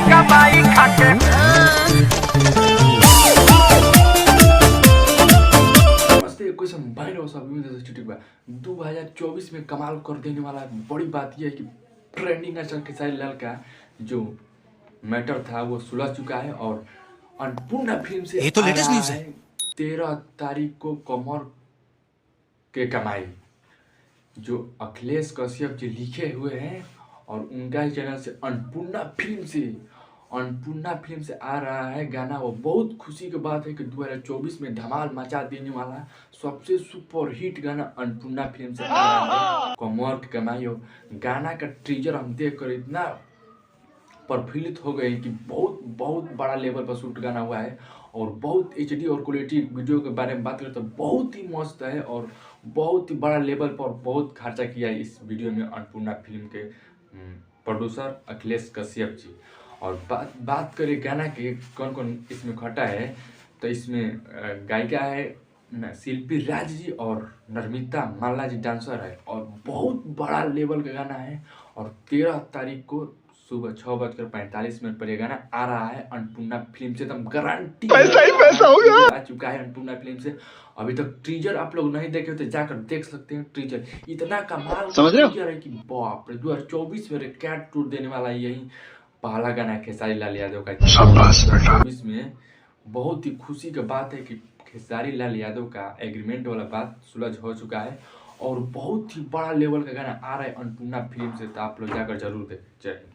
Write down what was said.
कमाई खाके question bind हो सब 2024 में कमाल कर देने वाला बड़ी बात यह है कि ट्रेंडिंग स्टार खेसारी लाल का जो मैटर था वो सुलझ चुका है और अन्नपूर्णा फिल्म से ये तो लेटेस्ट न्यूज़ है। 13 तारीख को कमर के कमाई जो अखिलेश कश्यप जी लिखे हुए हैं और उनका ही चैनल से अन्नपूर्णा फिल्म से आ रहा है गाना। वो बहुत खुशी की बात है कि 2024 में धमाल मचा देने वाला सबसे सुपर हिट गाना अन्नपूर्णा फिल्म से आ रहा है कमर की कमाई। हो गाना का ट्रीजर हम देख कर इतना प्रफुल्लित हो गए कि बहुत बड़ा लेवल पर शूट गाना हुआ है और बहुत एचडी और क्वालिटी वीडियो के बारे में बात करें तो बहुत ही मस्त है और बहुत ही बड़ा लेवल पर बहुत खर्चा किया है इस वीडियो में अन्नपूर्णा फिल्म के प्रोड्यूसर अखिलेश कश्यप जी। और बात करें गाना के कौन कौन इसमें खटा है तो इसमें गायिका है शिल्पी राज जी और नर्मिता माला जी डांसर है और बहुत बड़ा लेवल का गाना है। और 13 तारीख को सुबह 6:45 पर ये गाना आ रहा है अन्नपूर्णा फिल्म से। एकदम गारंटी पैसा हो गया आ चुका है अन्नपूर्णा फिल्म से। अभी तक ट्रीजर आप लोग नहीं देखे हो तो जाकर देख सकते हैं। ट्रीजर इतना कमाल ट्रीजर है कि बाप रे 2024 में रिकॉर्ड टूट देने वाला है। यही पहला गाना है खेसारी लाल यादव का 2024 में। बहुत ही खुशी की बात है कि खेसारी लाल यादव का एग्रीमेंट वाला बात सुलझ हो चुका है और बहुत ही बड़ा लेवल का गाना आ रहा है अन्नपूर्णा फिल्म से। तो आप लोग जाकर जरूर देखें। जय हिंद।